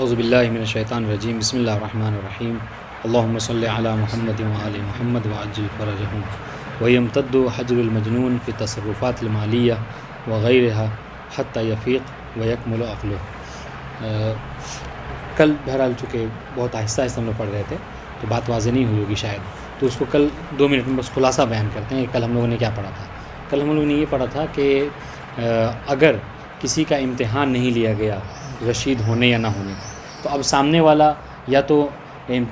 اعوذ باللہ من الشیطان الرجیم بسم اللہ الرحمن الرحیم اللہم صلی علی محمد وآل محمد وعجل فرجہم ویمتد حجر المجنون فی التصرفات المالیہ وغیرہا حتی یفیق ویکمل عقلہ۔ کل بہرحال چونکہ بہت آہستہ آہستہ ہم لوگ پڑھ رہے تھے تو بات واضح نہیں ہوئی ہوگی شاید، تو اس کو کل 2 منٹ میں بس خلاصہ بیان کرتے ہیں۔ کل ہم لوگوں نے کیا پڑھا تھا؟ کل ہم لوگوں نے یہ پڑھا تھا کہ اگر کسی کا امتحان نہیں لیا گیا رشید ہونے یا نہ ہونے کا، تو اب سامنے والا یا تو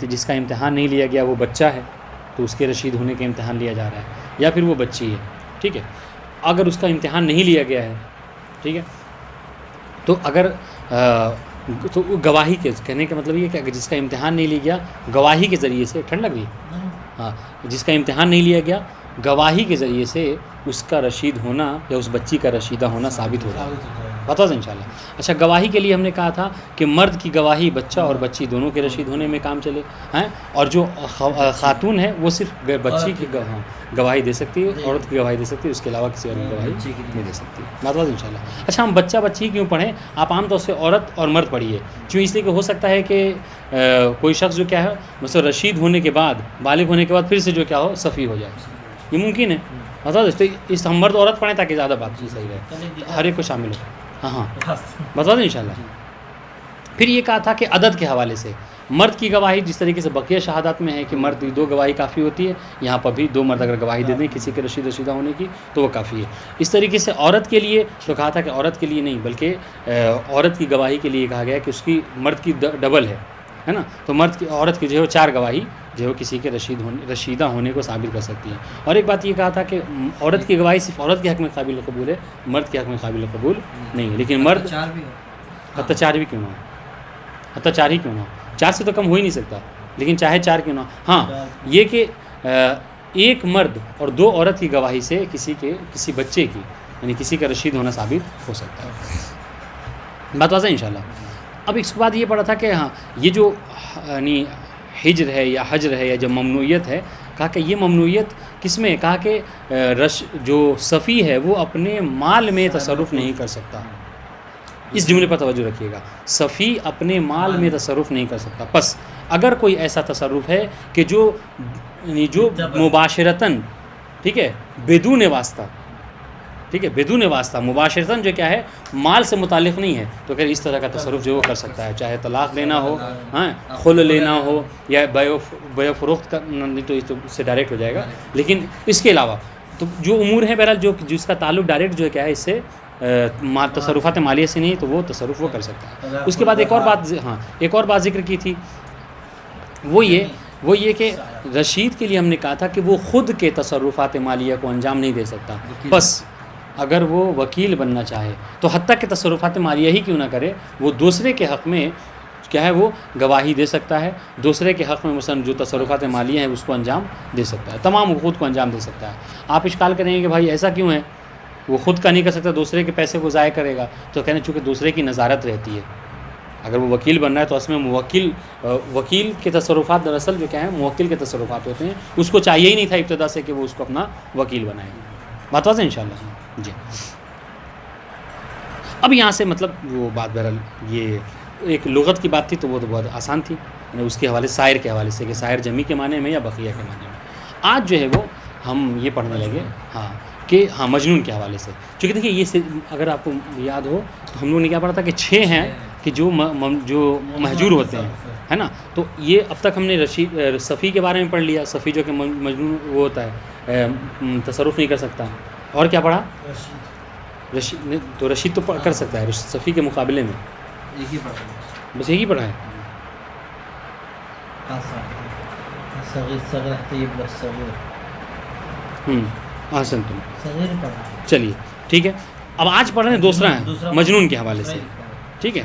جس کا امتحان نہیں لیا گیا وہ بچہ ہے تو اس کے رشید ہونے کا امتحان لیا جا رہا ہے، یا پھر وہ بچی ہے، ٹھیک ہے۔ اگر اس کا امتحان نہیں لیا گیا ہے، ٹھیک ہے، تو اگر تو گواہی کے کہنے کا مطلب یہ کہ اگر جس کا امتحان نہیں لیا گیا گواہی کے ذریعے سے، ٹھنڈ لگ رہی ہے ہاں، جس کا امتحان نہیں لیا گیا گواہی کے ذریعے سے اس کا رشید ہونا یا اس بچی کا رشیدہ ہونا ثابت ہو جائے گا، پتہ ہے انشاءاللہ۔ اچھا، گواہی کے لیے ہم نے کہا تھا کہ مرد کی گواہی بچہ اور بچی دونوں کے رشید ہونے میں کام چلے ہیں، اور جو خاتون ہے وہ صرف بچی کی گواہی دے سکتی ہے، عورت کی گواہی دے سکتی ہے، اس کے علاوہ کسی اور کی گواہی نہیں دے سکتی، بات ان شاء اللہ۔ اچھا، ہم بچہ بچی کیوں پڑھیں؟ آپ عام طور سے عورت اور مرد پڑھیے، کیوں؟ اس لیے کہ ہو سکتا ہے کہ کوئی شخص جو کیا ہے مثلا رشید ہونے کے بعد، بالغ ہونے کے بعد پھر سے جو کیا ہو صفی ہو جائے، یہ ممکن ہے، بتا دیں اس ہم مرد عورت پڑھیں تاکہ زیادہ بات صحیح رہے، ہر ایک کو شامل ہو۔ ہاں بتا دیں انشاءاللہ۔ پھر یہ کہا تھا کہ عدد کے حوالے سے مرد کی گواہی جس طریقے سے بقیہ شہادات میں ہے کہ مرد کی 2 گواہی کافی ہوتی ہے، یہاں پر بھی 2 مرد اگر گواہی دے دیں کسی کے رشیدہ ہونے کی تو وہ کافی ہے۔ اس طریقے سے عورت کے لیے تو کہا تھا کہ عورت کے لیے نہیں بلکہ عورت کی گواہی کے لیے کہا گیا کہ اس کی مرد کی ڈبل ہے نا، تو مرد کی عورت کی جو ہے 4 گواہی جو ہے کسی کے رشیدہ ہونے کو ثابت کر سکتی ہے۔ اور ایک بات یہ کہا تھا کہ عورت کی گواہی صرف عورت کے حق میں قابل قبول ہے، مرد کے حق میں قابل قبول نہیں ہے، لیکن مرد حتی 4 بھی کیوں نہ ہو، حتی 4 ہی کیوں نہ ہو، 4 سے تو کم ہو ہی نہیں سکتا، لیکن چاہے 4 کیوں نہ ہو۔ ہاں، یہ کہ ایک مرد اور 2 عورت کی گواہی سے کسی بچے کی یعنی کسی کا رشید ہونا ثابت ہو سکتا ہے، بات واضح انشاءاللہ۔ اب اس کے بعد یہ پڑھا تھا کہ ہاں یہ جو یعنی ہجر ہے یا حجر ہے یا جو ممنوعیت ہے، کہا کہ یہ ممنوعیت کس میں؟ کہا کہ جو صفی ہے وہ اپنے مال میں تصرف نہیں کر سکتا، اس جملے پر توجہ رکھیے گا، صفی اپنے مال میں تصرف نہیں کر سکتا۔ پس اگر کوئی ایسا تصرف ہے کہ جو مباشرتاً، ٹھیک ہے، بدون واسطہ، ٹھیک ہے، بدون واسطہ مباشرتاً جو کیا ہے مال سے متعلق نہیں ہے، تو کہ اس طرح کا تصرف جو وہ کر سکتا ہے، چاہے طلاق لینا ہو، ہاں خل لینا ہو، یا بیع و فروخت کا، نہیں تو اس سے ڈائریکٹ ہو جائے گا، لیکن اس کے علاوہ تو جو امور ہیں بہرحال جو جس کا تعلق ڈائریکٹ جو ہے کیا ہے اس سے تصرفات مالیہ سے نہیں، تو وہ تصرف وہ کر سکتا ہے۔ اس کے بعد ایک اور بات ذکر کی تھی، وہ یہ کہ رشید کے لیے ہم نے کہا تھا کہ وہ خود کے تصرفات مالیہ کو انجام نہیں دے سکتا، بس اگر وہ وکیل بننا چاہے تو حتیٰ کہ تصرفات مالیہ ہی کیوں نہ کرے، وہ دوسرے کے حق میں کیا ہے وہ گواہی دے سکتا ہے، دوسرے کے حق میں مثلا جو تصرفات مالیہ ہیں اس کو انجام دے سکتا ہے، تمام حقوق کو انجام دے سکتا ہے۔ آپ اشکال کریں گے کہ بھائی ایسا کیوں ہے، وہ خود کا نہیں کر سکتا، دوسرے کے پیسے کو ضائع کرے گا، تو کہنے چونکہ دوسرے کی نظارت رہتی ہے، اگر وہ وکیل بن رہا ہے تو اس میں وکیل کے تصرفات دراصل جو کیا ہے موکل کے تصرفات ہوتے ہیں، اس کو چاہیے ہی نہیں تھا ابتدا سے کہ وہ اس کو اپنا وکیل بنائے، بات واضح انشاءاللہ جی۔ اب یہاں سے مطلب وہ بات بہرحال یہ ایک لغت کی بات تھی تو وہ تو بہت آسان تھی، اس کے حوالے سائر کے حوالے سے کہ سائر جمی کے معنی میں یا بقیہ کے معنی میں۔ آج جو ہے وہ ہم یہ پڑھنے لگے کہ مجنون کے حوالے سے، چونکہ دیکھیے یہ اگر آپ کو یاد ہو تو ہم لوگوں نے کیا پڑھا تھا کہ 6 ہیں کہ جو مہجور ہوتے ہیں، ہے نا، تو یہ اب تک ہم نے صفی کے بارے میں پڑھ لیا، صفی جو کہ مجنون وہ ہوتا ہے تصرف نہیں کر سکتا، اور کیا پڑھا؟ رشید، تو رشید تو کر سکتا ہے صفی کے مقابلے میں، بس یہی پڑھا ہے۔ آسن تم چلیے ٹھیک ہے، اب آج پڑھ رہے ہیں دوسرا ہے مجنون کے حوالے سے، ٹھیک ہے،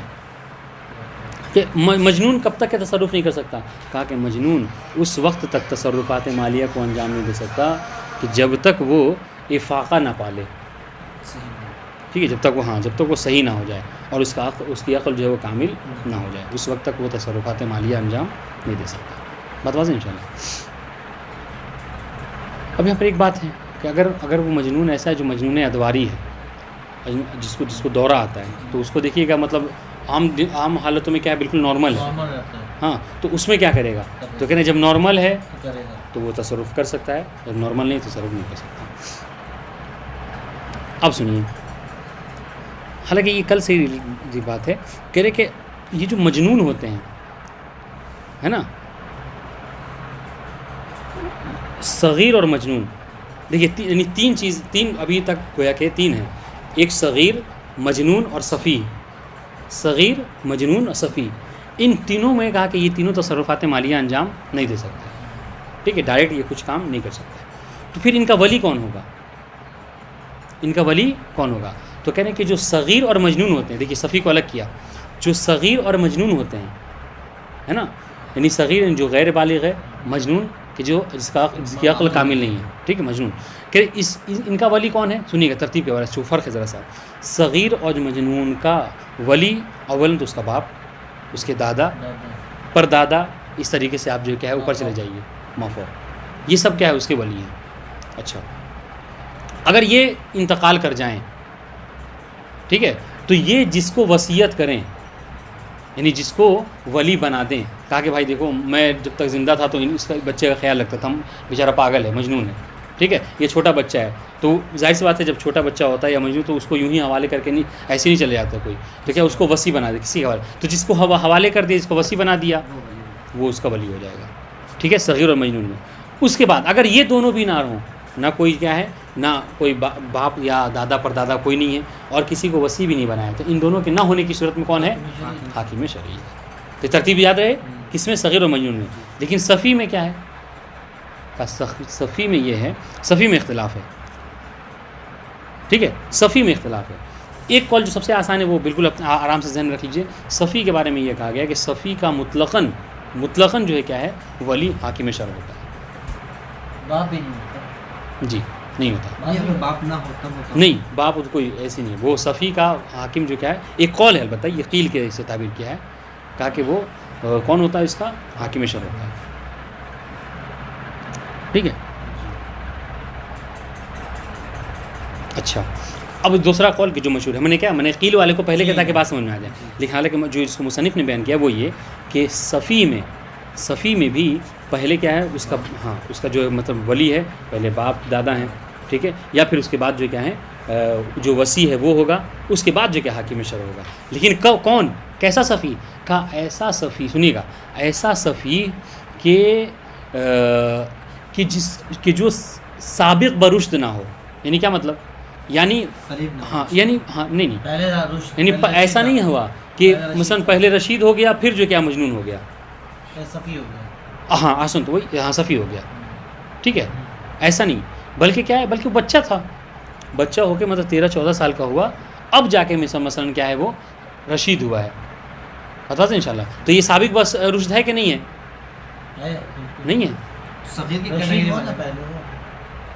کہ مجنون کب تک کے تصرف نہیں کر سکتا؟ کہا کہ مجنون اس وقت تک تصرفات مالیہ کو انجام نہیں دے سکتا کہ جب تک وہ افاقہ نہ پالے، ٹھیک ہے، جب تک وہ صحیح نہ ہو جائے اور اس کی عقل جو ہے وہ کامل نہ ہو جائے، اس وقت تک وہ تصرفات مالیہ انجام نہیں دے سکتا، بات واضح انشاءاللہ۔ اب یہاں پر ایک بات ہے کہ اگر وہ مجنون ایسا ہے جو مجنون ادواری ہے، جس کو دورہ آتا ہے، تو اس کو دیکھیے گا مطلب عام حالتوں میں کیا ہے بالکل نارمل ہے. نارمل رہتا ہے ہاں تو اس میں کیا کرے گا؟ تو کہنا جب نارمل ہے تو کرے گا. تو وہ تصرف کر سکتا ہے، اور نارمل نہیں تصرف نہیں کر سکتا. اب سنیے، حالانکہ یہ کل سے یہ بات ہے، کہہ رہے کہ یہ جو مجنون ہوتے ہیں ہے نا، صغیر اور مجنون، دیکھیے یعنی تین ابھی تک گویا کہ تین ہیں، ایک صغیر، مجنون اور صفی. صغیر، مجنون اور صفی، ان تینوں میں کہا کہ یہ تینوں تصرفات مالیہ انجام نہیں دے سکتے. ٹھیک ہے، ڈائریکٹ یہ کچھ کام نہیں کر سکتے. تو پھر ان کا ولی کون ہوگا؟ ان کا ولی کون ہوگا؟ تو کہہ رہے ہیں کہ جو صغیر اور مجنون ہوتے ہیں، دیکھیے صفی کو الگ کیا، جو صغیر اور مجنون ہوتے ہیں ہے نا، یعنی صغیر جو غیر بالغ ہے، مجنون کہ جس کی عقل کامل نہیں ہے. ٹھیک ہے، مجنون کہ ان کا ولی کون ہے؟ سنیے گا ترتیب کے بارے میں فرق ہے ذرا سا. صغیر اور مجنون کا ولی اول تو اس کا باپ، اس کے دادا، پر دادا، اس طریقے سے آپ جو کیا ہے اوپر چلے جائیے، مافو، یہ سب کیا ہے اس کے ولی ہیں. اچھا، اگر یہ انتقال کر جائیں، ٹھیک ہے، تو یہ جس کو وصیت کریں، یعنی جس کو ولی بنا دیں، کہا کہ بھائی دیکھو میں جب تک زندہ تھا تو اس کا بچے کا خیال رکھتا تھا، بیچارہ پاگل ہے، مجنون ہے، ٹھیک ہے، یہ چھوٹا بچہ ہے. تو ظاہر سی بات ہے جب چھوٹا بچہ ہوتا ہے یا مجنون تو اس کو یوں ہی حوالے کر کے نہیں، ایسے نہیں چلے جاتا کوئی، تو کیا اس کو وصی بنا دے کسی کے حوالے. تو جس کو حوالے کر دیا، جس کو وصی بنا دیا، وہ اس کا ولی ہو جائے گا. ٹھیک ہے، صغیر اور مجنون میں. اس کے بعد اگر یہ دونوں بھی نہ ہوں، نہ کوئی کیا ہے، نہ کوئی باپ یا دادا پر دادا کوئی نہیں ہے، اور کسی کو وصی بھی نہیں بنایا، تو ان دونوں کے نہ ہونے کی صورت میں کون ہے؟ حاکم شرعی. تو ترتیب یاد رہے کس میں؟ صغیر و مجنون میں. لیکن صفی میں کیا ہے؟ صفی میں یہ ہے، صفی میں اختلاف ہے. ٹھیک ہے، صفی میں اختلاف ہے. ایک قول جو سب سے آسان ہے وہ بالکل آرام سے ذہن میں رکھ لیجیے. صفی کے بارے میں یہ کہا گیا کہ صفی کا مطلقاً جو ہے کیا ہے، ولی حاکم شرع ہوتا ہے. باپ بھی نہیں ہوتا. جی نہیں ہوتا. باپ نہ ہوتا نہیں، باپ کوئی ایسی نہیں ہے. وہ صفی کا حاکم جو کیا ہے، ایک قول ہے البتہ، یہ قیل کے سے تعبیر کیا ہے، کہا کہ وہ کون ہوتا ہے، اس کا حاکم شرع ہوتا ہے. ٹھیک ہے. اچھا، اب دوسرا قول کہ جو مشہور ہے، میں نے قیل والے کو پہلے کہا کہ بات سمجھ میں آ جائے، لیکن حالانکہ جو اس کو مصنف نے بیان کیا وہ یہ کہ صفی میں بھی پہلے کیا ہے اس کا، ہاں اس کا جو مطلب ولی ہے پہلے باپ دادا ہیں، ٹھیک ہے، یا پھر اس کے بعد جو کیا ہے جو وصی ہے وہ ہوگا، اس کے بعد جو کیا حاکم شرع ہوگا. لیکن کون کیسا صفی؟ کہا ایسا صفی، سنیے گا، ایسا صفی کہ جو سابق برشد نہ ہو. یعنی کیا مطلب؟ یعنی نہیں یعنی ایسا نہیں ہوا کہ مثلا پہلے رشید ہو گیا پھر جو کیا مجنون ہو گیا، صفی ہو گیا. ہاں آسن تو وہی یہاں صفی ہو گیا. ٹھیک ہے، ایسا نہیں، بلکہ کیا ہے، بلکہ بچہ تھا، بچہ ہو کے مطلب 13-14 سال کا ہوا، اب جا کے مثلا کیا ہے وہ رشید ہوا ہے. بتا دیں انشاءاللہ. تو یہ سابق بس رشد ہے کہ نہیں ہے؟ نہیں ہے.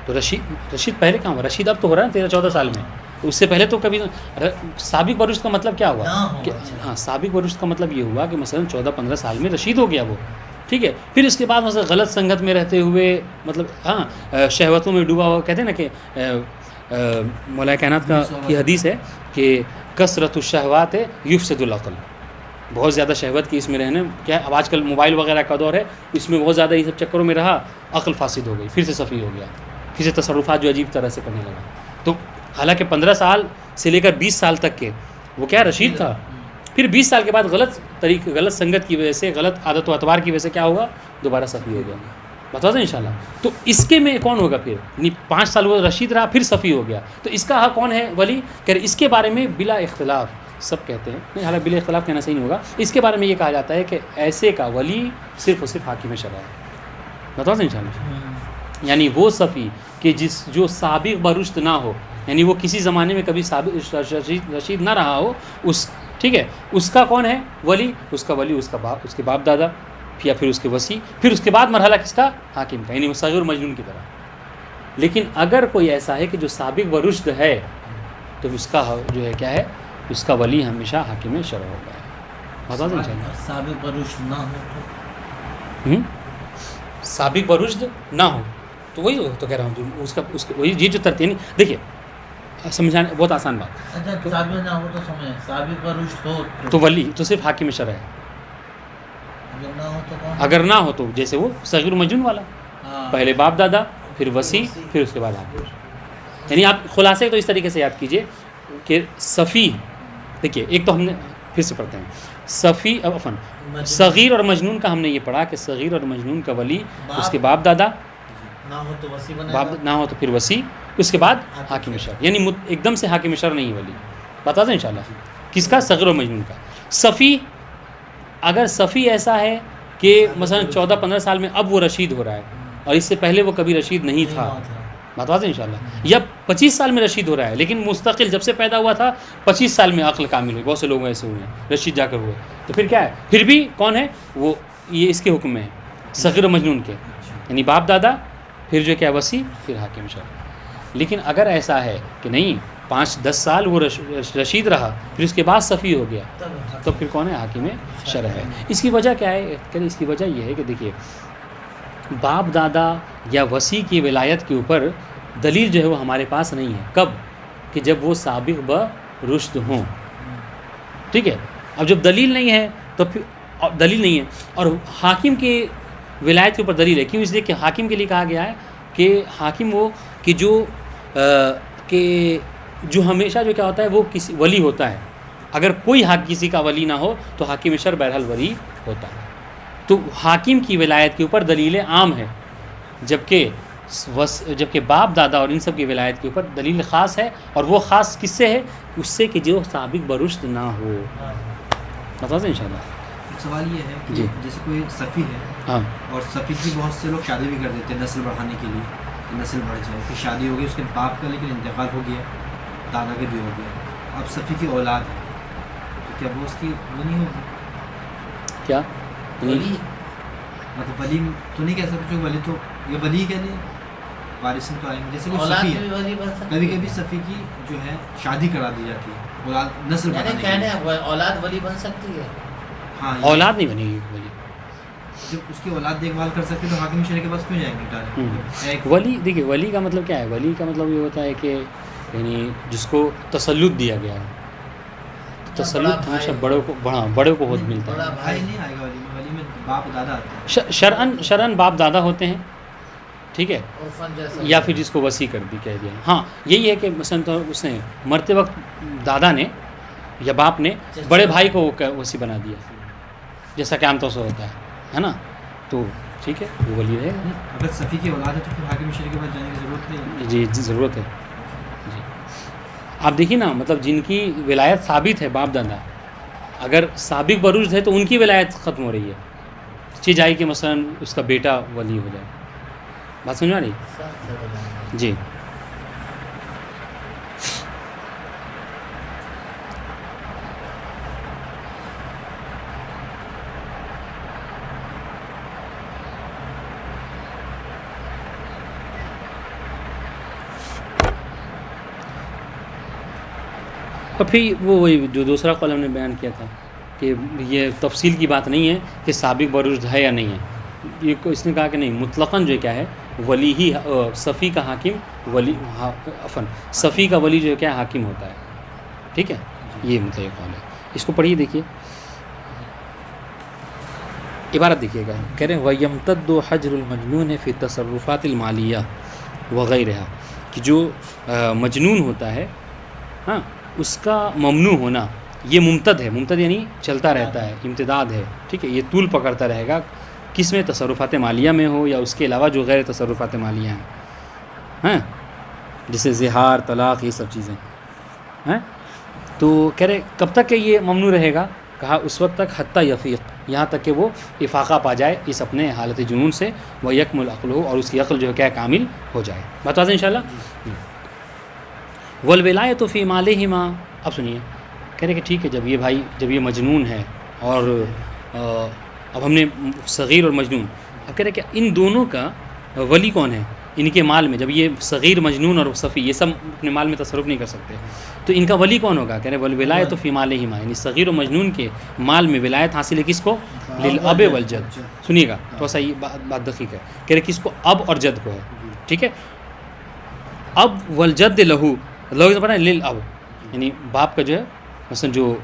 تو رشید پہلے کہاں ہوا؟ رشید اب تو ہو رہا ہے 13-14 سال میں. اس سے پہلے تو کبھی سابق برشد کا مطلب کیا ہوا؟ ہاں سابق برشد کا مطلب یہ ہوا کہ مثلا 14-15 سال میں رشید ہو گیا وہ. ٹھیک ہے، پھر اس کے بعد مثلا غلط سنگت میں رہتے ہوئے، مطلب ہاں شہوتوں میں ڈوبا ہوا، کہتے ہیں نا کہ مولا کائنات کی حدیث ہے کہ کثرت الشہوات یفسد العقل. بہت زیادہ شہوت کی اس میں رہنے، کیا اب آج کل موبائل وغیرہ کا دور ہے، اس میں بہت زیادہ یہ سب چکروں میں رہا، عقل فاسد ہو گئی، پھر سے صفی ہو گیا، پھر سے تصرفات جو عجیب طرح سے کرنے لگا. تو حالانکہ 15 سال سے لے کر 20 سال تک کے وہ کیا رشید تھا، پھر 20 سال کے بعد غلط سنگت کی وجہ سے، غلط عادت و اعتبار کی وجہ سے کیا ہوگا، دوبارہ صفی ہو گیا. بتا دیں انشاءاللہ. تو اس کے میں کون ہوگا پھر؟ یعنی 5 سال وہ رشید رہا پھر صفی ہو گیا، تو اس کا حق کون ہے؟ ولی. کہ اس کے بارے میں بلا اختلاف سب کہتے ہیں، نہیں حالانکہ بلا اختلاف کہنا صحیح نہیں ہوگا، اس کے بارے میں یہ کہا جاتا ہے کہ ایسے کا ولی صرف اور صرف حاکم شرع ہے. بتا دیں انشاءاللہ. یعنی وہ صفی کہ جو سابق برشد نہ ہو، یعنی وہ کسی زمانے میں کبھی رشید نہ رہا ہو، ٹھیک ہے، اس کا کون ہے ولی؟ اس کا ولی اس کا باپ، اس کے باپ دادا، یا پھر اس کے وصی، پھر اس کے بعد مرحلہ کس کا؟ حاکم کا، یعنی صغیر مجنون کی طرح. لیکن اگر کوئی ایسا ہے کہ جو سابق برشد ہے، تو اس کا جو ہے کیا ہے، اس کا ولی ہمیشہ حاکم شرع ہوگا. بتا دیں سابق برشد نہ ہو، سابق برشد نہ ہو تو وہی تو کہہ رہا ہوں، اس کا وہی یہ جو ترتیب. دیکھیے سمجھانے بہت آسان بات. اچھا ثابت نہ ہو تو سمجھیں، ثابت پر رشد ہو تو ولی تو صرف حاکم شرع ہے. اگر نہ ہو تو کون؟ اگر نہ ہو تو جیسے وہ صغیر مجنون والا، ہاں. پہلے باپ دادا پھر وصی پھر اس کے بعد حاکم. یعنی آپ خلاصے تو اس طریقے سے یاد کیجئے کہ صفی، دیکھیے ایک تو ہم نے پھر سے پڑھتے ہیں صفی عفواً صغیر اور مجنون کا ہم نے یہ پڑھا کہ صغیر اور مجنون کا ولی اس کے باپ دادا، نہ ہو تو وصی بنے باپ نہ ہو تو پھر وصی، اس کے بعد حاکم شرع. یعنی ایک دم سے حاکم شرع نہیں ولی. بتا دیں انشاءاللہ کس کا؟ صغیر و مجنون کا. صفی، اگر صفی ایسا ہے کہ مثلا 14-15 سال میں اب وہ رشید ہو رہا ہے اور اس سے پہلے وہ کبھی رشید نہیں تھا، بتا دیں انشاءاللہ، یا 25 سال میں رشید ہو رہا ہے لیکن مستقل جب سے پیدا ہوا تھا 25 سال میں عقل کامل ہوئی، بہت سے لوگ ایسے ہوئے ہیں رشید جا کر ہوئے، تو پھر کیا ہے؟ پھر بھی کون ہے وہ؟ یہ اس کے حکم میں ہے صغیر و مجنون کے، یعنی باپ دادا پھر جو کیا وصی پھر حاکم شرع. لیکن اگر ایسا ہے کہ نہیں 5-10 سال وہ رشید رہا پھر اس کے بعد صفی ہو گیا تو پھر کون ہے؟ حاکم شرع ہے. اس کی وجہ کیا ہے؟ اس کی وجہ یہ ہے کہ دیکھیے باپ دادا یا وصی کی ولایت کے اوپر دلیل جو ہے وہ ہمارے پاس نہیں ہے. کب؟ کہ جب وہ سابق برشد ہوں. ٹھیک ہے، اب جب دلیل نہیں ہے تو پھر دلیل نہیں ہے. اور حاکم کی ولایت کے اوپر دلیل ہے. کیوں؟ اس لیے کہ حاکم کے لیے کہا گیا ہے کہ حاکم وہ کہ جو ہمیشہ جو کیا ہوتا ہے وہ کسی ولی ہوتا ہے. اگر کوئی کسی کا ولی نہ ہو تو حاکم شرع بہرحال ولی ہوتا ہے. تو حاکم کی ولایت کے اوپر دلیل عام ہے، جبکہ باپ دادا اور ان سب کی ولایت کے اوپر دلیل خاص ہے. اور وہ خاص کس سے ہے؟ اس سے کہ جو سابق برشد نہ ہو. بتا دیں انشاءاللہ. سوال یہ ہے کہ جی. جیسے کوئی صفی ہے ہاں اور صفی کی بہت سے لوگ شادی بھی کر دیتے ہیں نسل بڑھانے کے لیے کہ نسل بڑھ جائے، پھر شادی ہو گئی اس کے باپ کا لیکن انتقال ہو گیا، دادا کے بھی ہو گیا، اب صفی کی اولاد ہے تو کیا وہ اس کی ولی ہوگی؟ کیا ولی مطلب ولی تو نہیں کہہ سکتے، ولی تو یہ ولی کہہ لیں، وارث تو آئیں گے. جیسے کوئی اولاد صفی بھی ہے، ولی بن سکتی کبھی کبھی صفی کی جو ہے شادی کرا دی جاتی ہے اولاد نسل یعنی بڑھانے کے کہنے لیے. اولاد ولی بن سکتی ہے. ہاں یہ- اولاد نہیں بنے گی ولی. جب اس کی اولاد دیکھ بھال کر سکتے تو حاکم شرع کے پاس کیوں جائیں گے ڈائریکٹ؟ ایک ولی دیکھیے ولی کا مطلب کیا ہے؟ ولی کا مطلب یہ ہوتا ہے کہ یعنی جس کو تسلط دیا گیا ہے. تسلط ہمیشہ بڑوں کو بہت ملتا بڑا ہے. بھائی بھائی نہیں آئے گا ولی میں باپ دادا آتے ہیں. شرعن باپ دادا ہوتے ہیں. ٹھیک ہے، عرفاً جیسا یا پھر جس کو وصی کر دی کہہ دیا. ہاں یہی ہے کہ مثلا تو اس نے مرتے وقت دادا نے یا باپ نے بڑے بھائی کو وصی بنا دیا، جیسا کہ عام طور سے ہوتا ہے نا. تو ٹھیک ہے وہ ولی رہے گا. اگر صفی کی اولاد ہے تو پھر حاکم شرع کے پاس جانے کی ضرورت نہیں ہے. جی ضرورت ہے. جی آپ دیکھیے نا، مطلب جن کی ولایت ثابت ہے باپ دادا، اگر سابق برشد ہے تو ان کی ولایت ختم ہو رہی ہے. چیز آئی کہ مثلا اس کا بیٹا ولی ہو جائے. بات سمجھ آ رہی؟ جی اور پھر وہی جو دوسرا قول ہم نے بیان کیا تھا کہ یہ تفصیل کی بات نہیں ہے کہ سابق برشد ہے یا نہیں ہے. یہ اس نے کہا کہ نہیں، مطلقاً جو کیا ہے ولی ہی صفی کا حاکم ولی صفی کا ولی جو کیا حاکم ہوتا ہے. ٹھیک ہے، یہ مطلب قول ہے. اس کو پڑھیے، دیکھیے عبارت دیکھیے گا. کہہ رہے ہیں وَيَمْتَدُّ حَجْرُ الْمَجْنُونِ فِي التَّصَرُّفَاتِ الْمَالِيَّةِ وغیرہ، کہ جو مجنون ہوتا ہے ہاں اس کا ممنوع ہونا یہ ممتد ہے. ممتد یعنی چلتا رہتا ہے، امتداد ہے. ٹھیک ہے، یہ طول پکڑتا رہے گا. کس میں؟ تصرفات مالیہ میں ہو یا اس کے علاوہ جو غیر تصرفات مالیہ ہیں ہاں، جیسے زہار، طلاق، یہ سب چیزیں ہیں. تو کہہ رہے کب تک کہ یہ ممنوع رہے گا؟ کہا اس وقت تک حتیٰ یفیق، یہاں تک کہ وہ افاقہ پا جائے اس اپنے حالت جنون سے، وہ یکمل عقل ہو، اور اس کی عقل جو ہے کیا کامل ہو جائے. بتا دیں انشاءاللہ. والولایۃ فی مالہما، اب سنیے کہہ رہے کہ ٹھیک ہے جب یہ مجنون ہے اور اب ہم نے صغیر اور مجنون، اب کہہ رہے کہ ان دونوں کا ولی کون ہے ان کے مال میں؟ جب یہ صغیر، مجنون اور صفی یہ سب اپنے مال میں تصرف نہیں کر سکتے تو ان کا ولی کون ہوگا؟ کہہ رہے والولایۃ فی مالہما، یعنی صغیر و مجنون کے مال میں ولایت حاصل ہے کس کو؟ للاب والجد. سنیے گا تھوڑا سا یہ بات دقیق ہے. کہہ رہے کس کو؟ اب اور جد کو ہے. ٹھیک ہے، اب والجد لہو، لو پڑھا لیل اب یعنی باپ کا جو ہے مثلا جو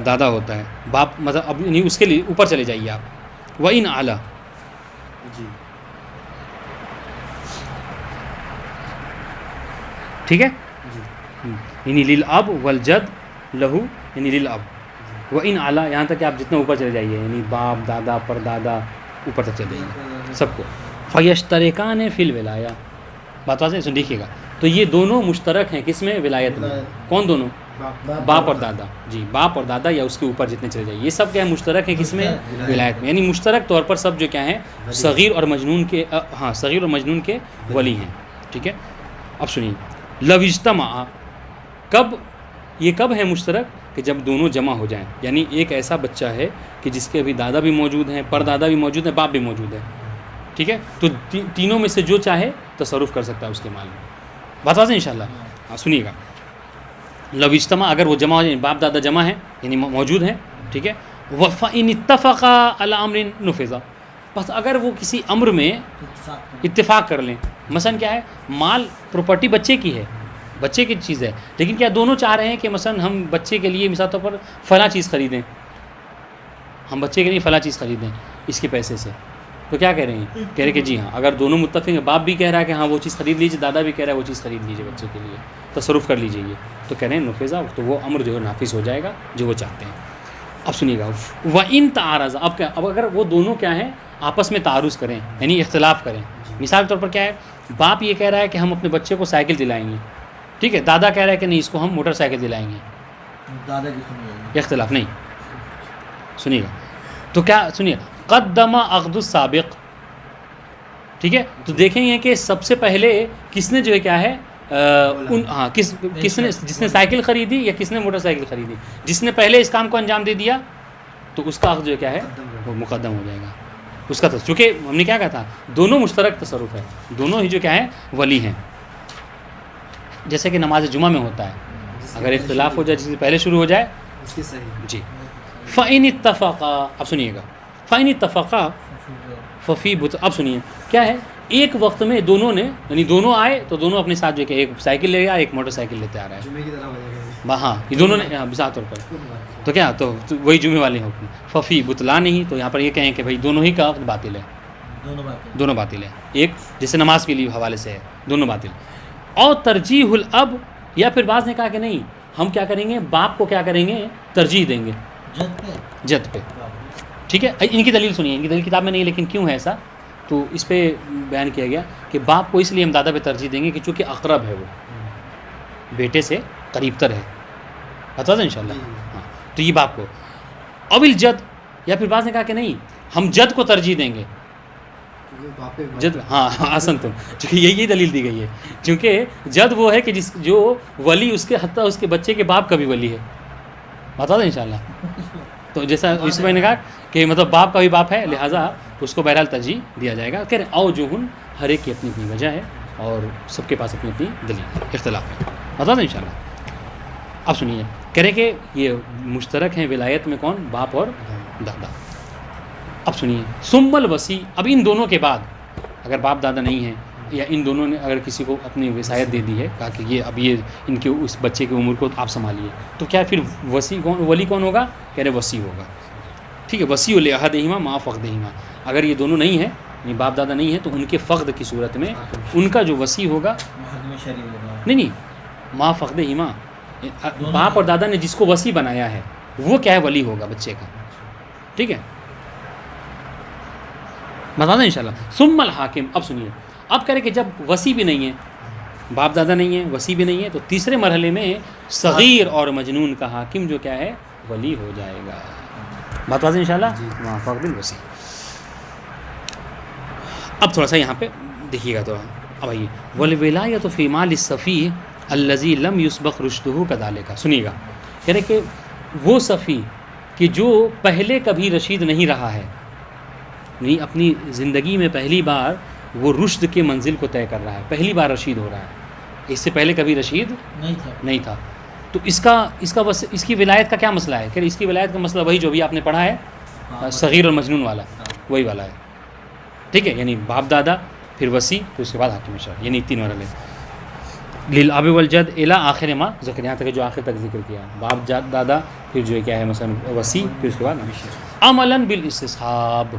دادا ہوتا ہے باپ مطلب اب یعنی اس کے لیے اوپر چلے جائیے آپ و ان اعلیٰ جی ٹھیک ہے جی یعنی لیل اب والجد لہو یعنی لیل اب و ان اعلیٰ یہاں تک کہ آپ جتنا اوپر چلے جائیے یعنی باپ دادا پر دادا اوپر تک چلے جائیے سب کو فیشترکان فی الولایہ بات واضح سن دیکھیے گا تو یہ دونوں مشترک ہیں کس میں ولایت میں کون دونوں باپ اور دادا جی باپ اور دادا یا اس کے اوپر جتنے چلے جائیں یہ سب کیا ہے مشترک ہیں کس میں ولایت میں یعنی مشترک طور پر سب جو کیا ہیں صغیر اور مجنون کے صغیر اور مجنون کے ولی ہیں ٹھیک ہے اب سنیے لو اجتمع کب ہے مشترک کہ جب دونوں جمع ہو جائیں یعنی ایک ایسا بچہ ہے کہ جس کے ابھی دادا بھی موجود ہیں پر دادا بھی موجود ہیں باپ بھی موجود ہے ٹھیک ہے تو تینوں میں سے جو چاہے تصرف کر سکتا ہے اس کے مال میں بات واضح انشاءاللہ سنیے گا لو اجتماع اگر وہ جمع ہو جائیں باپ دادا جمع ہیں یعنی موجود ہیں ٹھیک ہے وَإِنِ اتَّفَقَا عَلَىٰ أَمْرٍ نُفِذَ بس اگر وہ کسی امر میں اتفاق کر لیں مثلا کیا ہے مال پراپرٹی بچے کی ہے بچے کی چیز ہے لیکن کیا دونوں چاہ رہے ہیں کہ مثلا ہم بچے کے لیے مثال طور پر فلاں چیز خریدیں ہم بچے کے لیے فلاں چیز خریدیں اس کے پیسے سے تو کیا کہہ رہے ہیں کہہ رہے ہیں کہ جی ہاں اگر دونوں متفق ہیں باپ بھی کہہ رہا ہے کہ ہاں وہ چیز خرید لیجیے دادا بھی کہہ رہا ہے وہ چیز خرید لیجیے بچے کے لیے تصرف کر لیجیے یہ تو کہہ رہے ہیں نفذہ تو وہ امر جو ہے نافذ ہو جائے گا جو وہ چاہتے ہیں اب سنیے گا وَإِن تَعَارَضَ اب اگر وہ دونوں کیا ہیں آپس میں تعارض کریں یعنی اختلاف کریں مثال کے طور پر کیا ہے باپ یہ کہہ رہا ہے کہ ہم اپنے بچے کو سائیکل دلائیں گے ٹھیک ہے دادا کہہ رہا ہے کہ نہیں اس کو ہم موٹر سائیکل دلائیں گے دادا کی سنیے اختلاف نہیں سنیے گا تو کیا سنیے قدم عقد السابق ٹھیک ہے تو دیکھیں گے کہ سب سے پہلے کس نے جو ہے کیا ہے کس نے جس نے سائیکل خریدی یا کس نے موٹر سائیکل خریدی جس نے پہلے اس کام کو انجام دے دیا تو اس کا عقد جو کیا ہے وہ مقدم ہو جائے گا اس کا چونکہ ہم نے کیا کہا تھا دونوں مشترک تصرف ہے دونوں ہی جو کیا ہے ولی ہیں جیسے کہ نماز جمعہ میں ہوتا ہے اگر اختلاف ہو جائے جس سے پہلے شروع ہو جائے اس کی صحیح جی فَإِنِ اتَّفَقَا اب سنیے گا فَإِنِ اتَّفَقَا ففی اب سنیے کیا ہے ایک وقت میں دونوں نے یعنی دونوں آئے تو دونوں اپنے ساتھ جو کہ ایک سائیکل لے گیا ایک موٹر سائیکل لیتے آ رہا ہے جمعے کی طرح ہو جائے گا ہاں یہ دونوں نے مثال طور پر تو کیا تو وہی جمعے والے حکم ففی بطلا نہیں تو یہاں پر یہ کہیں کہ بھائی دونوں ہی کا عقد باطل ہے دونوں باطل ہے ایک جیسے نماز کے لیے حوالے سے ہے دونوں باطل اور ترجیح الاب یا پھر بعض نے کہا کہ نہیں ہم کیا کریں گے باپ کو کیا کریں گے ترجیح دیں گے جد پہ ٹھیک ہے ان کی دلیل سنیے ان کی دلیل کتاب میں نہیں لیکن کیوں ہے ایسا تو اس پہ بیان کیا گیا کہ باپ کو اس لیے ہم دادا پہ ترجیح دیں گے کہ چونکہ اقرب ہے وہ بیٹے سے قریب تر ہے بتا دیں انشاءاللہ ہاں تو یہ باپ کو اب الجد یا پھر بعض نے کہا کہ نہیں ہم جد کو ترجیح دیں گے جد ہاں آسن تم چونکہ یہی دلیل دی گئی ہے چونکہ جد وہ ہے کہ جو ولی اس کے حتیٰ اس کے بچے کے باپ کا بھی ولی ہے بتا دیں انشاءاللہ تو جیسا یوسف بھائی نے کہا کہ مطلب باپ کا بھی باپ ہے لہٰذا اس کو بہرحال ترجیح دیا جائے گا کہہ رہے او جو ہر ایک کی اپنی اپنی وجہ ہے اور سب کے پاس اپنی اپنی دلیل اختلاف ہے بتا دیں انشاءاللہ اب سنیے کہہ رہے کہ یہ مشترک ہیں ولایت میں کون باپ اور دادا اب سنیے ثم الوصی اب ان دونوں کے بعد اگر باپ دادا نہیں ہیں یا ان دونوں نے اگر کسی کو اپنی وصایت دے دی ہے کہا کہ یہ اب یہ ان کے اس بچے کی عمر کو آپ سنبھالیے تو کیا پھر ولی کون ہوگا کہہ رہے وصی ہوگا ٹھیک ہے وصی لأحدہما ما فقدہما اگر یہ دونوں نہیں ہیں یعنی باپ دادا نہیں ہیں تو ان کے فقد کی صورت میں ان کا جو وصی ہوگا نہیں ما فقدہما باپ اور دادا نے جس کو وصی بنایا ہے وہ کیا ہے ولی ہوگا بچے کا ٹھیک ہے بتا دیں انشاءاللہ ثم الحاکم اب سنیے اب کہہ رہے کہ جب وصی بھی نہیں ہے باپ دادا نہیں ہے وصی بھی نہیں ہے تو تیسرے مرحلے میں صغیر اور مجنون کا حاکم جو کیا ہے ولی ہو جائے گا بات واضح انشاءاللہ وہاں فقد الوصی اب تھوڑا سا یہاں پہ دیکھیے گا تھوڑا اب آئیے والولایۃ فی مال الصفی الذی لم یسبق رشدہ کذالک سنیے گا کہہ رہے کہ وہ صفی کہ جو پہلے کبھی رشید نہیں رہا ہے نہیں اپنی زندگی میں پہلی بار وہ رشد کے منزل کو طے کر رہا ہے پہلی بار رشید ہو رہا ہے اس سے پہلے کبھی رشید نہیں تھا تو اس کی ولایت کا کیا مسئلہ ہے کہ اس کی ولایت کا مسئلہ وہی جو بھی آپ نے پڑھا ہے صغیر اور مجنون والا وہی والا ہے ٹھیک ہے یعنی باپ دادا پھر وصی تو اس کے بعد حاکم شرع یعنی تین مرحلے للاب والجد الی آخر ما ذکر، یہاں تک جو آخر تک ذکر کیا، باپ جد دادا، پھر جو ہے کیا ہے مثلا وصی، پھر اس کے بعد عملاً بالاستصحاب،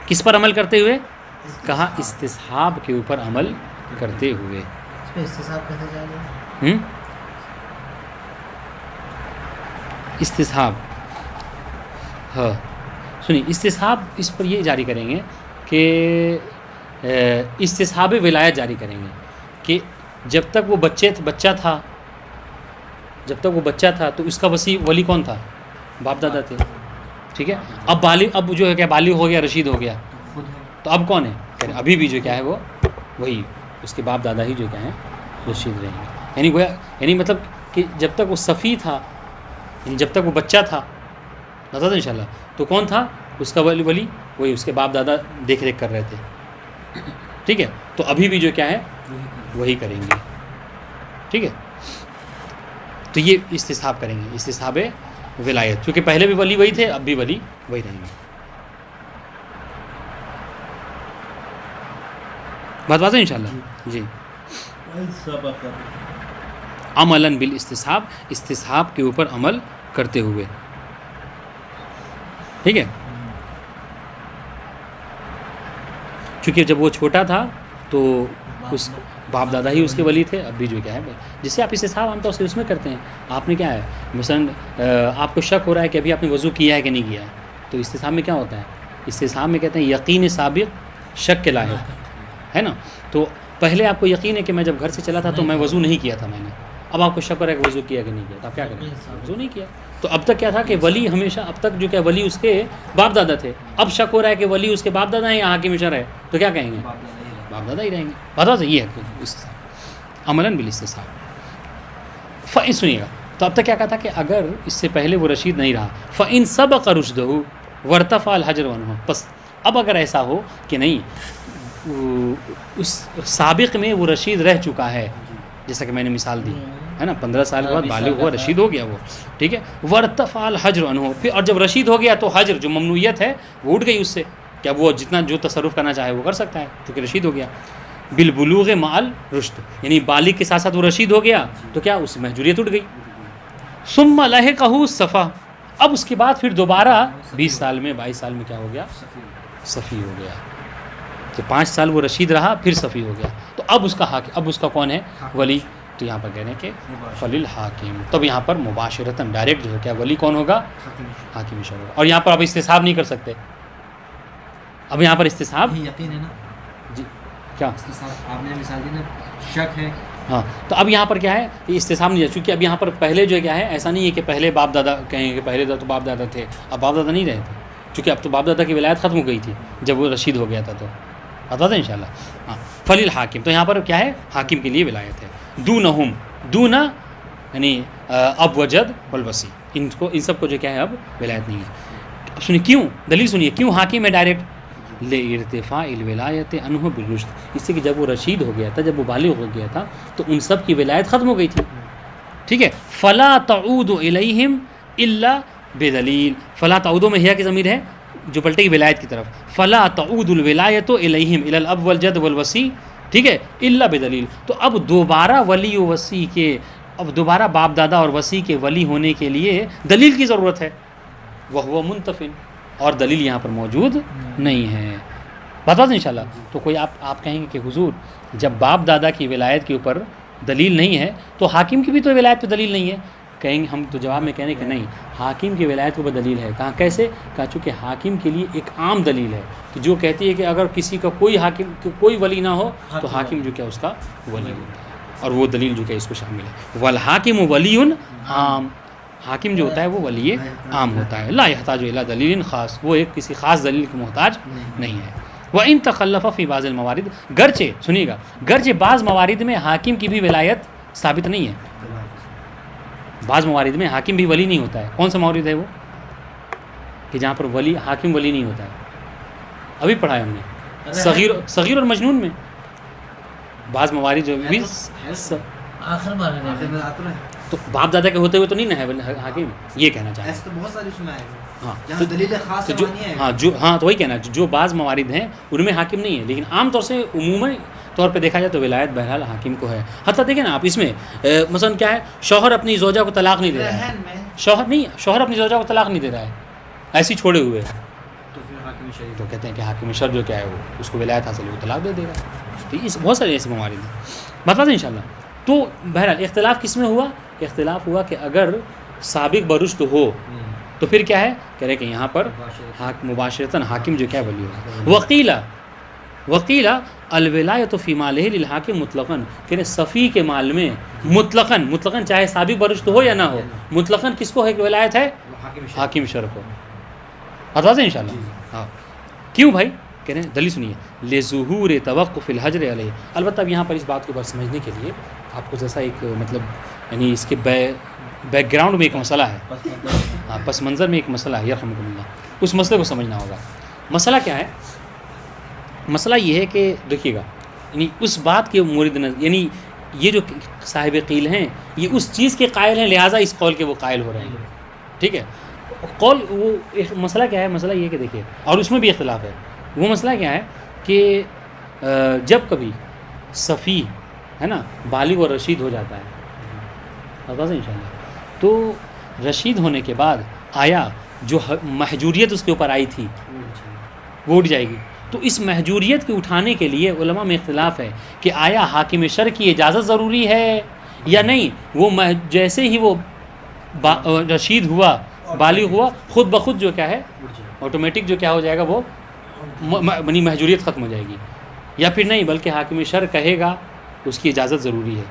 کس پر عمل کرتے ہوئے؟ کہا استصحاب کے اوپر عمل کرتے ہوئے. اس پہ استصحاب کیسے جائے گا؟ استصحاب، ہاں سنیے، استصحاب اس پر یہ جاری کریں گے کہ استصحاب ولایت جاری کریں گے کہ جب تک وہ بچہ تھا، جب تک وہ بچہ تھا تو اس کا وصی ولی کون تھا؟ باپ دادا تھے. ٹھیک ہے، اب اب جو ہے کیا بالغ ہو گیا، رشید ہو گیا، تو اب کون ہے؟ ابھی بھی جو کیا ہے وہ وہی اس کے باپ دادا ہی جو کیا ہیں رشید رہیں گے. یعنی مطلب کہ جب تک وہ صفی تھا، یعنی جب تک وہ بچہ تھا، بتا دیں انشاءاللہ، تو کون تھا اس کا ولی؟ وہی اس کے باپ دادا دیکھ ریکھ کر رہے تھے. ٹھیک ہے، تو ابھی بھی جو کیا ہے وہی کریں گے. ٹھیک ہے، تو یہ استصحاب کریں گے، استصحاب ولایت، کیونکہ پہلے بھی ولی وہی تھے، اب بھی ولی وہی رہیں گے. بات ہے انشاءاللہ. جی، عملاً بالاستصحاب، استصحاب کے اوپر عمل کرتے ہوئے. ٹھیک ہے، چونکہ جب وہ چھوٹا تھا تو اس باپ دادا ہی اس کے ولی تھے، اب بھی جو کیا ہے جس سے آپ استصحاب عام طور سے اس میں کرتے ہیں. آپ نے کیا ہے مثلا آپ کو شک ہو رہا ہے کہ ابھی آپ نے وضو کیا ہے کہ نہیں کیا ہے، تو استصحاب میں کیا ہوتا ہے؟ استصحاب میں کہتے ہیں یقین سابق شک کے لاحق، ہے نا. تو پہلے آپ کو یقین ہے کہ میں جب گھر سے چلا تھا تو میں وضو نہیں کیا تھا میں نے، اب آپ کو شک ہو رہا ہے کہ وضو کیا کہ نہیں کیا، تو آپ کیا کریں؟ وضو نہیں کیا. تو اب تک کیا تھا کہ ولی ہمیشہ، اب تک جو کیا ولی اس کے باپ دادا تھے، اب شک ہو رہا ہے کہ ولی اس کے باپ دادا ہیں یا حاکم شرع ہے، تو کیا کہیں گے؟ باپ دادا ہی رہیں گے. پتا تو یہ ہے استصحاب، عملاً بالاستصحاب. سنیے گا، تو اب تک کیا کہا تھا کہ اگر اس سے پہلے وہ رشید نہیں رہا، فَإِن سَبَقَ رُشْدُهُ وَارْتَفَعَ الْحَجْرُ عَنْهُ، بس اب اگر ایسا ہو کہ نہیں اس سابق میں وہ رشید رہ چکا ہے، جیسا کہ میں نے مثال دی ہے نا، 15 سال کے بعد بالغ ہوا، رشید ہو گیا وہ. ٹھیک ہے، وَارْتَفَعَ الْحَجْرُ عَنْهُ، پھر اور جب رشید ہو گیا تو حجر جو ممنوعیت ہے وہ اٹھ گئی اس سے، کیا وہ جتنا جو تصرف کرنا چاہے وہ کر سکتا ہے کیونکہ رشید ہو گیا. بالبلوغ مع الرشد، یعنی بالغ کے ساتھ ساتھ وہ رشید ہو گیا تو کیا اس محجوریت اٹھ گئی. ثم لحقہ صفا، اب اس کے بعد پھر دوبارہ 20 سال میں 22 سال میں کیا ہو گیا؟ صفی ہو گیا. تو 5 سال وہ رشید رہا، پھر صفی ہو گیا، تو اب اس کا حاکم، اب اس کا کون ہے؟ ولی. تو یہاں پر کہہ رہے ہیں کہ فللحاکم، تب یہاں پر مباشرتاً ڈائریکٹ جو ہے کیا ولی کون ہوگا؟ حاکم شرع. اور یہاں پر اب استصحاب نہیں کر سکتے، اب یہاں پر استصحاب یقین ہے نا. جی کیا آپ نے مثال دی نا، شک ہے. ہاں، تو اب یہاں پر کیا ہے کہ استصحاب نہیں ہے، چونکہ اب یہاں پر پہلے جو ہے کیا ہے، ایسا نہیں ہے کہ پہلے باپ دادا کہیں کہ پہلے تو باپ دادا تھے، اب باپ دادا نہیں رہے تھے، چونکہ اب تو باپ دادا کی ولایت ختم ہو گئی تھی جب وہ رشید ہو گیا تھا. تو بتا دیں انشاءاللہ. ہاں، فللحاکم، تو یہاں پر کیا ہے؟ حاکم کے لیے ولایت ہے. دونہم، دونا یعنی اب وجد والوصی، ان سب کو جو کیا ہے اب ولایت نہیں ہے. اب سنیے کیوں، دلیل سنیے کیوں حاکم ہے ڈائریکٹ. لارتفاع الولایت عنہ بالرشد، اس سے کہ جب وہ رشید ہو گیا تھا، جب وہ بالغ ہو گیا تھا تو ان سب کی ولایت ختم ہو گئی تھی. ٹھیک ہے، فلا تعود الیہم الا بدلیل، فلا تعود میں ہیا کی ضمیر ہے جو پلٹے گی ولایت کی طرف. فلا تعود الولایت الیہم الی الاب والجد والوصی، ٹھیک ہے، الا بدلیل. تو اب دوبارہ ولی و وصی کے، اب دوبارہ باپ دادا اور وصی کے ولی ہونے کے لیے دلیل کی ضرورت ہے. وہو منتفن، اور دلیل یہاں پر موجود نہیں ہے. بتا دیں انشاءاللہ. تو کوئی آپ کہیں گے کہ حضور جب باپ دادا کی ولایت کے اوپر دلیل نہیں ہے تو حاکم کی بھی تو ولایت پہ دلیل نہیں ہے. کہیں گے ہم تو جواب میں کہنے کہ نہیں، حاکم کی ولایت کے اوپر دلیل ہے. کہاں کیسے؟ کہا چونکہ حاکم کے لیے ایک عام دلیل ہے کہ جو کہتی ہے کہ اگر کسی کا کوئی حاکم کوئی ولی نہ ہو تو حاکم جو کیا اس کا ولی ہوتا ہے، اور وہ دلیل جو کہ اس کو شامل ہے. والحاکم ولی عام، حاکم جو ہوتا ہے وہ ولی عام ہوتا ہے. لا یحتاج الی دلیل خاص، وہ ایک کسی خاص دلیل کے محتاج نہیں ہے. وَإِن تَخَلَّفَ فِي بَعْضِ الْمَوَارِدِ، گرچہ سنیے گا، گرچہ بعض موارد میں حاکم کی بھی ولایت ثابت نہیں ہے. بعض موارد میں حاکم بھی ولی نہیں ہوتا ہے. کون سا موارد ہے وہ؟ کہ جہاں پر ولی حاکم ولی نہیں ہوتا ہے. ابھی پڑھا ہے ہم نے صغیر اور مجنون میں بعض موارد جو بھی آخر میں آتا ہے تو باپ دادا کے ہوتے ہوئے تو نہیں نا ہے حاکم، یہ کہنا چاہتے ہیں. ایسے تو بہت ساری اس میں آئے ہیں ہاں جہاں دلیل خاص تو جو زبانی ہے. ہاں تو وہی کہنا جو بعض موارد ہیں ان میں حاکم نہیں ہے، لیکن عام طور سے عموماً طور پہ دیکھا جائے تو ولایت بہرحال حاکم کو ہے. حتیٰ دیکھیں نا آپ اس میں مثلا کیا ہے، شوہر اپنی زوجہ کو طلاق نہیں دے رہا ہے، رہن میں شوہر اپنی زوجہ کو طلاق نہیں دے رہا ہے، ایسی چھوڑے ہوئے، تو پھر حاکم شریف تو کہتے ہیں کہ حاکم شرع جو کیا ہے وہ اس کو ولایت حاصل ہے، وہ طلاق دے دے گا. تو اس بہت سارے ایسے موارد ہیں، مطلب ان شاء اللہ. تو بہرحال اختلاف کس میں ہوا؟ اختلاف ہوا کہ اگر سابق برشت ہو تو پھر کیا ہے، کہہ رہے کہ یہاں پر مباشرتاً حاکم جو کیا ولی ہو. وقیلا الولایت فی مالہ للحاکم مطلقاً، کہ صفی کے مال میں مطلقاً چاہے سابق برشت ہو یا نہ ہو، مطلقاً کس کو ہے کہ ولایت ہے؟ حاکم شرع کو. بتا دیں انشاءاللہ. ہاں کیوں بھائی؟ کہہ رہے ہیں دلیل سنیے، لظہور توقف الحجر علیہ. البتہ اب یہاں پر اس بات کو بس سمجھنے کے لیے آپ کو جیسا ایک مطلب یعنی اس کے بیک گراؤنڈ میں ایک مسئلہ ہے، ہاں پس منظر میں ایک مسئلہ ہے یرحمکم اللہ، اس مسئلے کو سمجھنا ہوگا. مسئلہ کیا ہے؟ مسئلہ یہ ہے کہ دیکھیے گا، یعنی اس بات کے مورد نظر، یعنی یہ جو صاحب قیل ہیں یہ اس چیز کے قائل ہیں، لہٰذا اس قول کے وہ قائل ہو رہے ہیں. ٹھیک ہے، قول وہ ایک مسئلہ کیا ہے؟ مسئلہ یہ کہ دیکھیے، اور اس میں بھی اختلاف ہے. وہ مسئلہ کیا ہے کہ جب کبھی صفی ہے نا بالغ اور رشید ہو جاتا ہے، بتا ان شاء اللہ، تو رشید ہونے کے بعد آیا جو محجوریت اس کے اوپر آئی تھی وہ اٹھ جائے گی. تو اس محجوریت کے اٹھانے کے لیے علماء میں اختلاف ہے کہ آیا حاکم شرع کی اجازت ضروری ہے یا نہیں. وہ جیسے ہی وہ رشید ہوا، بالغ ہوا، خود بخود جو کیا ہے آٹومیٹک جو کیا ہو جائے گا، وہ بنی محجوریت ختم ہو جائے گی، یا پھر نہیں بلکہ حاکم شرع کہے گا اس کی اجازت ضروری ہے،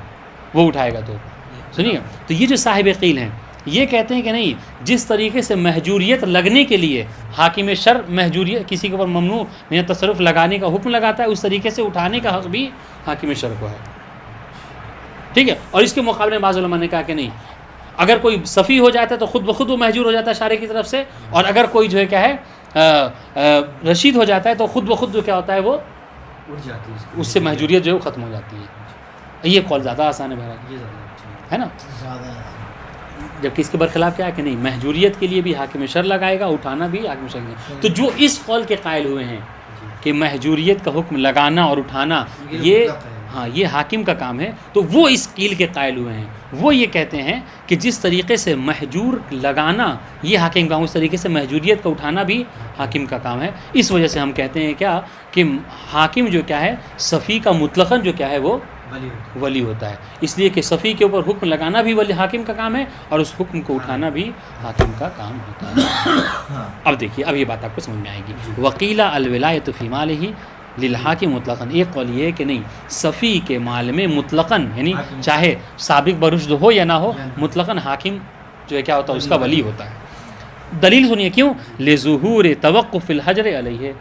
وہ اٹھائے گا. تو سنیے گا، تو یہ جو صاحب قیل ہیں یہ کہتے ہیں کہ نہیں، جس طریقے سے محجوریت لگنے کے لیے حاکم شرع محجوریت کسی کے اوپر ممنوع یا تصرف لگانے کا حکم لگاتا ہے، اس طریقے سے اٹھانے کا حق بھی حاکم شرع کو ہے. ٹھیک ہے، اور اس کے مقابلے میں بعض علماء نے کہا کہ نہیں، اگر کوئی صفی ہو جاتا ہے تو خود بخود وہ محجور ہو جاتا ہے شارع کی طرف سے، اور اگر کوئی جو ہے کیا ہے رشید ہو جاتا ہے تو خود بخود جو کیا ہوتا ہے وہ اٹھ جاتی ہے، اس سے محجوریت جو ہے وہ ختم ہو جاتی ہے. یہ قول زیادہ آسان ہے بہرحال، یہ زیادہ اچھا ہے نا. زیادہ جبکہ اس کے برخلاف کیا ہے کہ نہیں، محجوریت کے لیے بھی حاکم شرع لگائے گا، اٹھانا بھی حاکم شرع لگائے گا. تو جو اس قول کے قائل ہوئے ہیں کہ محجوریت کا حکم لگانا اور اٹھانا یہ حاکم کا کام ہے، تو وہ اس قیل کے قائل ہوئے ہیں. وہ یہ کہتے ہیں کہ جس طریقے سے محجور لگانا یہ حاکم کا کام، اس طریقے سے محجوریت کا اٹھانا بھی حاکم کا کام ہے. اس وجہ سے ہم کہتے ہیں کیا کہ حاکم جو کیا ہے صفی کا مطلقاً جو کیا ہے وہ ولی ہوتا ہے، اس لیے کہ صفی کے اوپر حکم لگانا بھی ولی حاکم کا کام ہے، اور اس حکم کو اٹھانا بھی حاکم کا کام ہوتا ہے. اب دیکھیے، اب یہ بات آپ کو سمجھ میں آئے گی. وقیلا الولایت فی مالہ للحاکم مطلقاً. ایک قول یہ ہے کہ نہیں، صفی کے مال میں مطلقاً یعنی چاہے سابق برشد ہو یا نہ ہو، مطلقاً حاکم جو ہے کیا ہوتا ہے اس کا ولی ہوتا ہے. دلیل سنیے کیوں، لظہور توقف الحجر علیہ،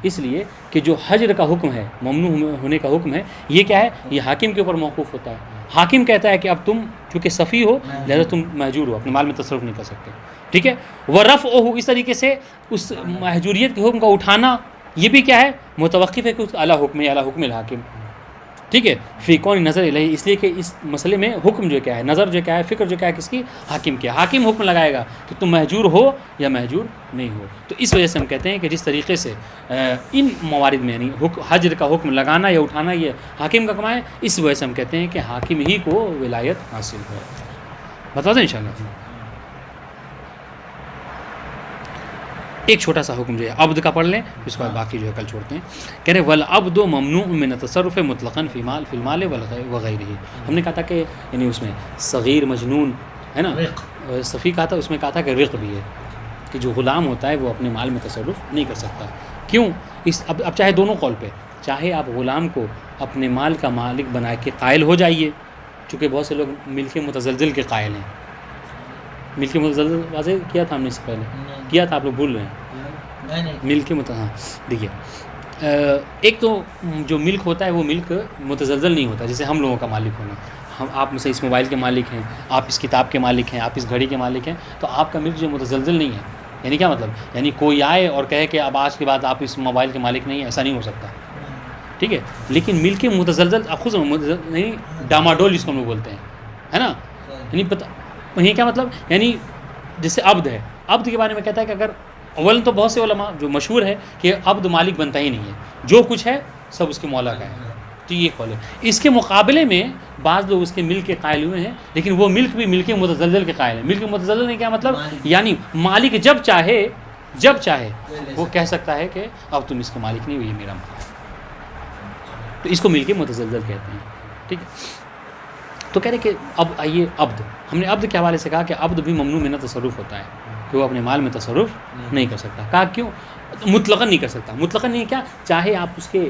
اس لیے کہ جو حجر کا حکم ہے، ممنوع ہونے کا حکم ہے، یہ کیا ہے، یہ حاکم کے اوپر موقوف ہوتا ہے. حاکم کہتا ہے کہ اب تم چونکہ صفی ہو لہذا تم محجور ہو، اپنے مال میں تصرف نہیں کر سکتے. ٹھیک ہے، ورفعہ، اس طریقے سے اس محجوریت کے حکم کا اٹھانا یہ بھی کیا ہے، متوقف ہے کہ اعلیٰ حکم الحاکم. ٹھیک ہے، فی کون نظر الہی، اس لیے کہ اس مسئلے میں حکم جو کیا ہے، نظر جو کیا ہے، فکر جو کیا ہے کس کی، حاکم کی. حاکم حکم لگائے گا کہ تم محجور ہو یا محجور نہیں ہو. تو اس وجہ سے ہم کہتے ہیں کہ جس طریقے سے ان موارد میں یعنی حجر کا حکم لگانا یا اٹھانا یہ حاکم کا کام ہے، اس وجہ سے ہم کہتے ہیں کہ حاکم ہی کو ولایت حاصل ہے. بتا دیں انشاءاللہ. ایک چھوٹا سا حکم جو ہے عبد کا پڑھ لیں، اس کے بعد باقی جو ہے کل چھوڑتے ہیں. کہہ رہے والعبد ممنوع من التصرف مطلقاً فی المال وغیرہ. ہم نے کہا تھا کہ یعنی اس میں صغیر مجنون ہے نا، صفی کہا تھا، اس میں کہا تھا کہ رق بھی ہے، کہ جو غلام ہوتا ہے وہ اپنے مال میں تصرف نہیں کر سکتا. کیوں؟ اب چاہے دونوں قول پہ، چاہے آپ غلام کو اپنے مال کا مالک بنا کے قائل ہو جائیے، چونکہ بہت سے لوگ ملک متزلزل کے قائل ہیں. ملک متزلزل واضح کیا تھا ہم نے اس سے پہلے، کیا تھا، آپ لوگ بھول رہے ہیں. ملک ہاں دیکھیے، ایک تو جو ملک ہوتا ہے وہ ملک متزلزل نہیں ہوتا، جیسے ہم لوگوں کا مالک ہونا. آپ مثلا اس موبائل کے مالک ہیں، آپ اس کتاب کے مالک ہیں، آپ اس گھڑی کے مالک ہیں، تو آپ کا ملک جو متزلزل نہیں ہے. یعنی کیا مطلب، یعنی کوئی آئے اور کہے کہ اب آج کے بعد آپ اس موبائل کے مالک نہیں ہیں، ایسا نہیں ہو سکتا. ٹھیک ہے، لیکن ملک متزلزل خود نہیں، ڈاماڈول جس کو ہم لوگ بولتے ہیں، ہے نا، یعنی کیا مطلب، یعنی جیسے عبد ہے، عبد کے بارے میں کہتا ہے کہ اگر اول تو بہت سے علماء جو مشہور ہے کہ عبد مالک بنتا ہی نہیں ہے، جو کچھ ہے سب اس کے مولا کا ہے، تو یہ قول ہے۔ اس کے مقابلے میں بعض لوگ اس کے ملک کے قائل ہوئے ہیں، لیکن وہ ملک بھی ملک متزلزل کے قائل ہیں۔ ملک متزلزل نے کیا مطلب، یعنی مالک جب چاہے وہ کہہ سکتا ہے کہ اب تم اس کے مالک نہیں ہو، یہ میرا مالک ہے، تو اس کو ملک متزلزل کہتے ہیں، ٹھیک ہے۔ تو کہہ رہے کہ اب آئیے عبد، ہم نے عبد کے حوالے سے کہا کہ عبد بھی ممنوع من تصرف ہوتا ہے، کہ وہ اپنے مال میں تصرف نہیں کر سکتا۔ کہا کیوں؟ مطلقاً نہیں کر سکتا، مطلقاً نہیں، کیا چاہے آپ اس کے،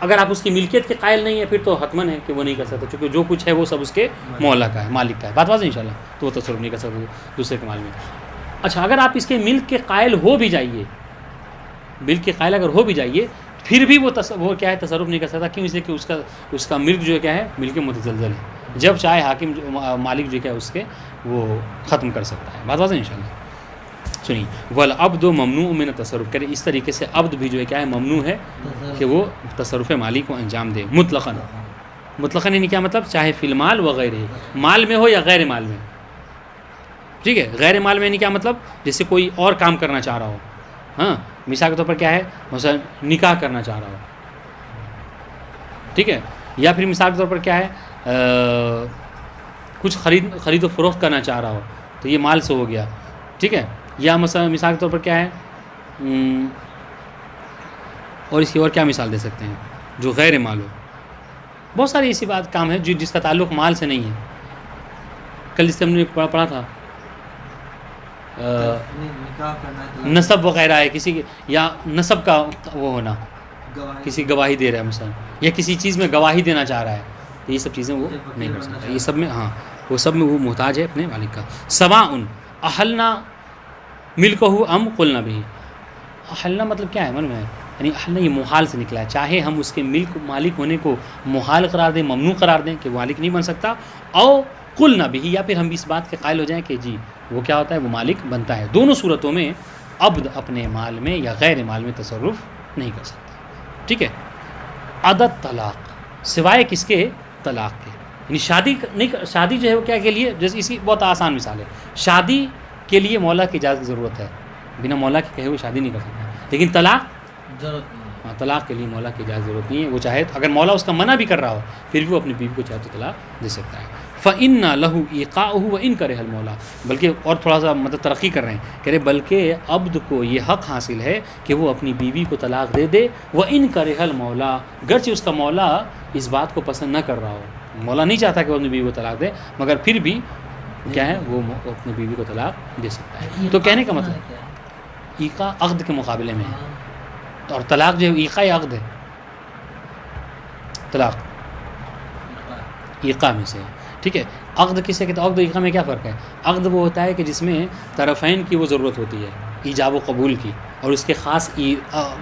اگر آپ اس کی ملکیت کے قائل نہیں ہیں پھر تو حتماً ہے کہ وہ نہیں کر سکتا، چونکہ جو کچھ ہے وہ سب اس کے مولا کا ہے، مالک کا ہے، بات واضح انشاءاللہ، تو وہ تصرف نہیں کر سکتا دوسرے کے مال میں۔ اچھا، اگر آپ اس کے ملک کے قائل ہو بھی جائیے، ملک کے قائل اگر ہو بھی جائیے، پھر بھی وہ کیا ہے، تصرف نہیں کر سکتا، کیوں؟ اس لیے کہ اس کا ملک جو ہے کیا ہے، ملک متزلزل ہے، جب چاہے حاکم مالک جو کیا ہے اس کے وہ ختم کر سکتا ہے، بات واضح انشاءاللہ۔ سنیے، والعبد ممنوع من التصرف، کرے اس طریقے سے عبد بھی جو ہے کیا ہے، ممنوع ہے کہ وہ تصرف مالی کو انجام دے، مطلقاً یعنی کیا مطلب، چاہے فی المال وغیرہ، مال میں ہو یا غیر مال میں، ٹھیک ہے۔ غیر مال میں یعنی کیا مطلب، جیسے کوئی اور کام کرنا چاہ رہا ہو، ہاں، مثال کے طور پر کیا ہے، مثلا نکاح کرنا چاہ رہا ہو، ٹھیک ہے، یا پھر مثال کے طور پر کیا ہے، کچھ خرید و فروخت کرنا چاہ رہا ہو، تو یہ مال سے ہو گیا، ٹھیک ہے۔ یا مثلا مثال کے طور پر کیا ہے، اور اس کی اور کیا مثال دے سکتے ہیں جو غیر مال ہو، بہت ساری ایسی بات کام ہے جس کا تعلق مال سے نہیں ہے۔ کل اس سے ہم نے پڑھا تھا نسب وغیرہ ہے کسی، یا نسب کا وہ ہونا، کسی گواہی دے رہا ہے مثلا، یا کسی چیز میں گواہی دینا چاہ رہا ہے، یہ سب چیزیں وہ نہیں کر سکتا، یہ سب میں، ہاں، وہ سب میں وہ محتاج ہے اپنے مالک کا۔ سواء احلنا ملکہ ام قلنا بھی، احلنا مطلب کیا ہے معلوم ہے، یعنی احلنا یہ محال سے نکلا ہے، چاہے ہم اس کے مالک ہونے کو محال قرار دیں، ممنوع قرار دیں کہ وہ مالک نہیں بن سکتا، او قلنا بھی، یا پھر ہم اس بات کے قائل ہو جائیں کہ جی وہ کیا ہوتا ہے، وہ مالک بنتا ہے۔ دونوں صورتوں میں عبد اپنے مال میں یا غیر مال میں تصرف نہیں کر سکتا، ٹھیک ہے۔ عدد طلاق، سوائے کس کے، طلاق کے، یعنی شادی جو ہے وہ کیا کے لیے، جیسے اسی بہت آسان مثال ہے، شادی کے لیے مولا کی اجازت کی ضرورت ہے، بنا مولا کے کہے ہوئے شادی نہیں کر سکتا، لیکن طلاق ضرورت نہیں ہے، ہاں، طلاق کے لیے مولا کی اجازت ضرورت نہیں ہے، وہ چاہے اگر مولا اس کا منع بھی کر رہا ہو پھر بھی وہ اپنی بیوی کو چاہے تو طلاق دے سکتا ہے۔ فَإِنَّ لَهُ إِيقَاؤُهُ وَإِنْ كَرِهَ الْمَوْلَى، بلکہ اور تھوڑا سا مطلب ترقی کر رہے ہیں، کہہ رہے بلکہ عبد کو یہ حق حاصل ہے کہ وہ اپنی بیوی کو طلاق دے دے، وَإِنْ كَرِهَ الْمَوْلَى، گرچہ اس کا مولا اس بات کو پسند نہ کر رہا ہو، مولا نہیں چاہتا کہ وہ اپنی بیوی کو طلاق دے، مگر پھر بھی کیا ہے، وہ اپنی بیوی کو طلاق دے سکتا ہے۔ تو کہنے کا مطلب ایقا عقد کے مقابلے میں ہے، اور طلاق جو ہے ایقا یا عقد ہے، طلاق ایقا میں سے ہے، ٹھیک ہے۔ عقد کسے کہتے ہیں، عقد و ایقا میں کیا فرق ہے؟ عقد وہ ہوتا ہے کہ جس میں طرفین کی وہ ضرورت ہوتی ہے، ایجاب و قبول کی، اور اس کے خاص وہ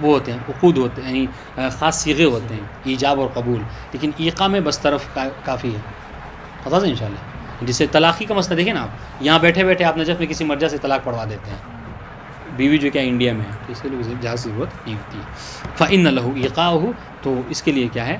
ہوتے ہیں، عقود ہوتے ہیں، یعنی خاص صیغے ہوتے ہیں، ایجاب اور قبول، لیکن ایقا میں بس طرف کافی ہے، پتہ ہے انشاءاللہ۔ جسے طلاقی کا مسئلہ دیکھیں نا، آپ یہاں بیٹھے بیٹھے آپ نجف میں کسی مرجع سے طلاق پڑھوا دیتے ہیں، بیوی جو کیا انڈیا میں ہے، تو اس کے لیے جہاز کی ضرورت نہیں ہوتی ہے۔ فَإِنَّ لَهُ إِيقَاؤُهُ، تو اس کے لیے کیا ہے،